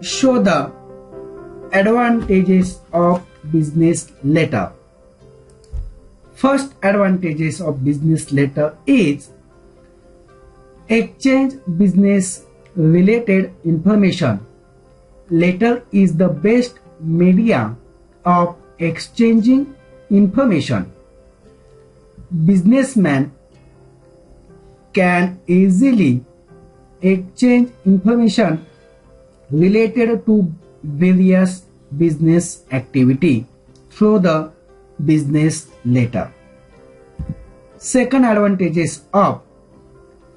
show the advantages of business letter. First advantages of business letter is exchange business related information. Letter is the best media of exchanging information. Businessmen can easily exchange information related to various business activity through the business letter. Second advantages of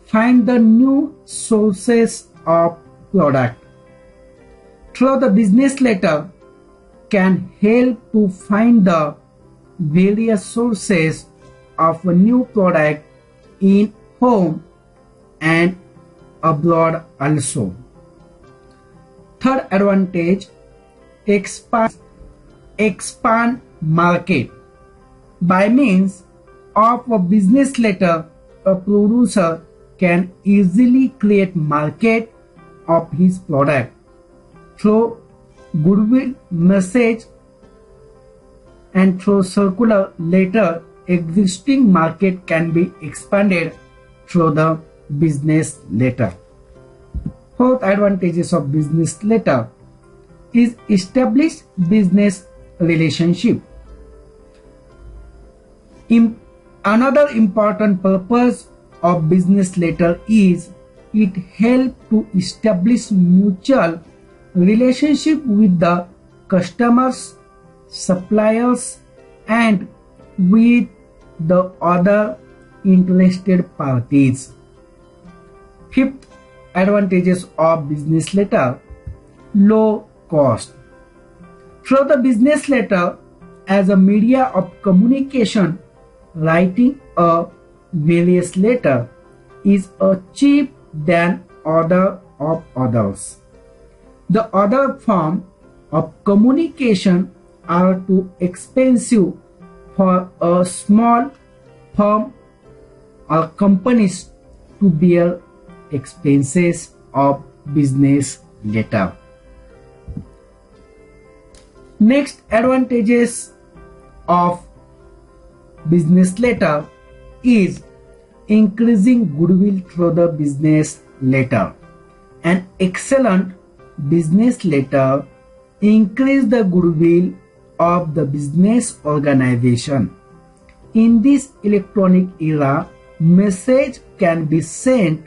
find the new sources of product. Through the business letter can help to find the various sources of a new product in home and abroad also. Third advantage, expand market. By means of a business letter, a producer can easily create market of his product. Through goodwill message and through circular letter, existing market can be expanded through the business letter. Fourth advantages of business letter is established business relationship. Another important purpose of business letter is it helps to establish mutual relationship with the customers, suppliers, and with the other interested parties. Fifth advantages of business letter, low cost. Through the business letter as a media of communication, writing a various letter is cheap than others. The other form of communication are too expensive for a small firm or companies to bear expenses of business letter. Next advantages of business letter is increasing goodwill through the business letter. An excellent business letter increases the goodwill of the business organization. In this electronic era, message can be sent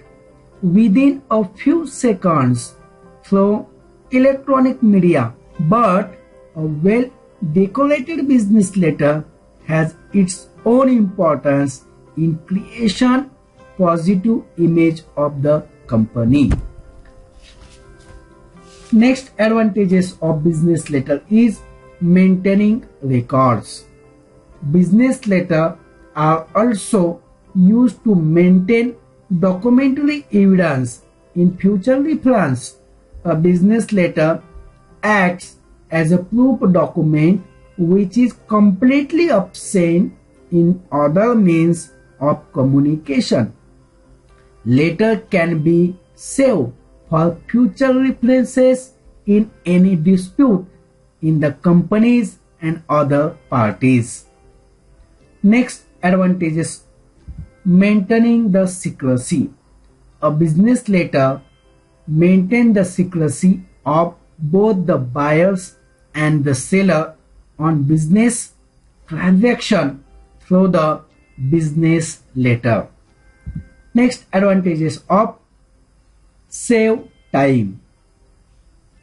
within a few seconds through electronic media, but a well-decorated business letter has its own importance in creation positive image of the company. Next advantages of business letter is maintaining records. Business letter are also used to maintain documentary evidence in future reference. A business letter acts as a proof document which is completely absent in other means of communication. Letter can be saved for future references in any dispute in the companies and other parties. Next advantages, maintaining the secrecy. A business letter maintains the secrecy of both the buyers and the seller on business transaction through the business letter. Next advantages of save time.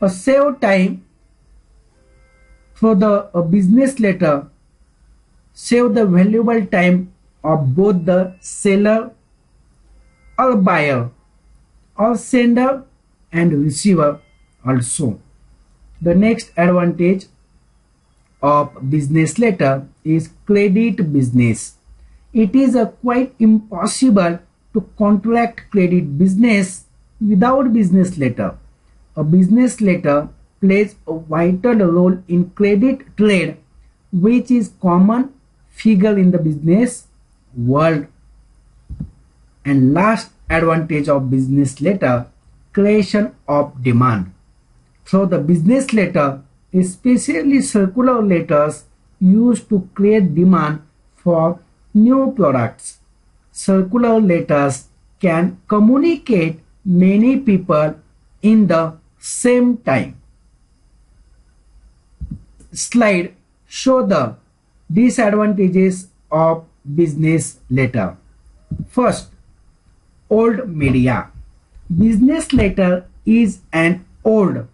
A save time through the business letter save the valuable time of both the seller or buyer or sender and receiver also. The next advantage of business letter is credit business. It is quite impossible to contract credit business without business letter. A business letter plays a vital role in credit trade, which is common figure in the business world. And last advantage of business letter, creation of demand. through the business letter, especially circular letters used to create demand for new products. Circular letters can communicate many people in the same time. Slide show the disadvantages of business letter. First, old media. Business letter is an old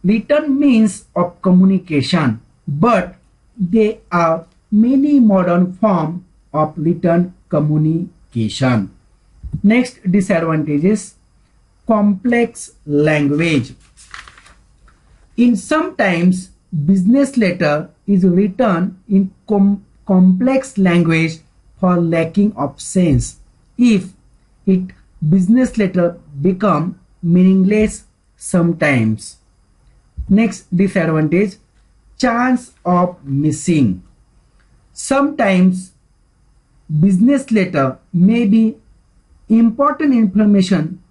written means of communication, but there are many modern forms of written communication. Next disadvantages, complex language. In sometimes business letter is written in complex language for lacking of sense. If it business letter become meaningless sometimes. Next disadvantage, chance of missing. Sometimes business letter may be important information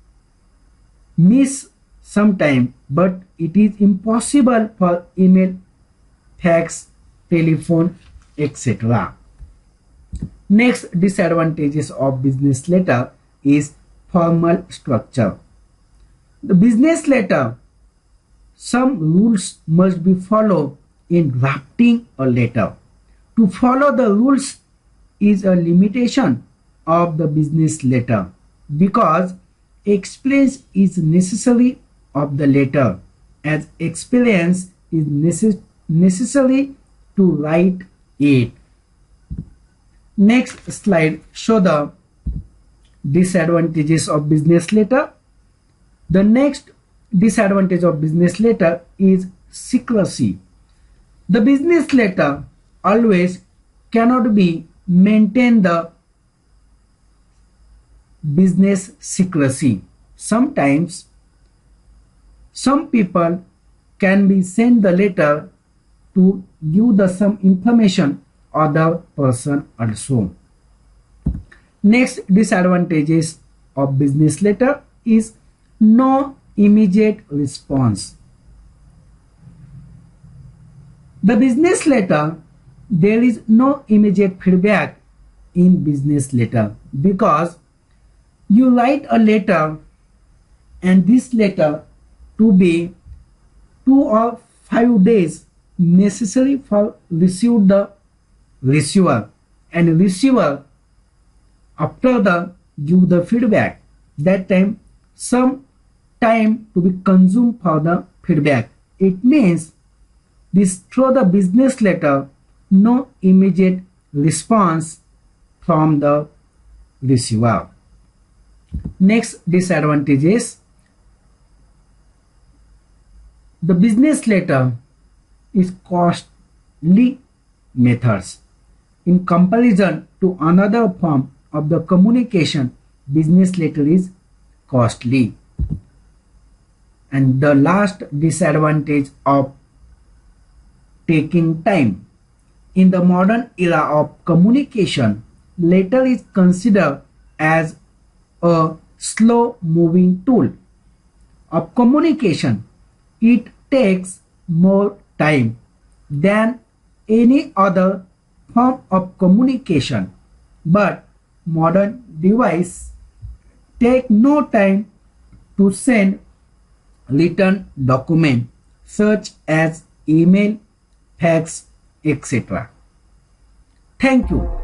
miss sometime, but it is impossible for email, fax, telephone, etc. Next disadvantages of business letter is formal structure. The business letter, some rules must be followed in drafting a letter. To follow the rules is a limitation of the business letter because experience is necessary of the letter, as experience is necessary to write it. Next slide show the disadvantages of business letter. The next disadvantage of business letter is secrecy. The business letter always cannot be maintain the business secrecy. Sometimes some people can be sent the letter to give the some information other person also. Next disadvantages of business letter is no immediate response. The business letter, there is no immediate feedback in business letter because you write a letter and this letter to be 2 or 5 days necessary for receive the receiver, and receiver after the give the feedback, that time some time to be consumed for the feedback. It means this through the business letter no immediate response from the receiver. Next disadvantages, the business letter is costly methods. In comparison to another form of the communication, business letter is costly. And the last disadvantage of taking time. In the modern era of communication, letter is considered as a slow moving tool of communication. It takes more time than any other form of communication, but modern device take no time to send written document such as email, fax, etc. Thank you.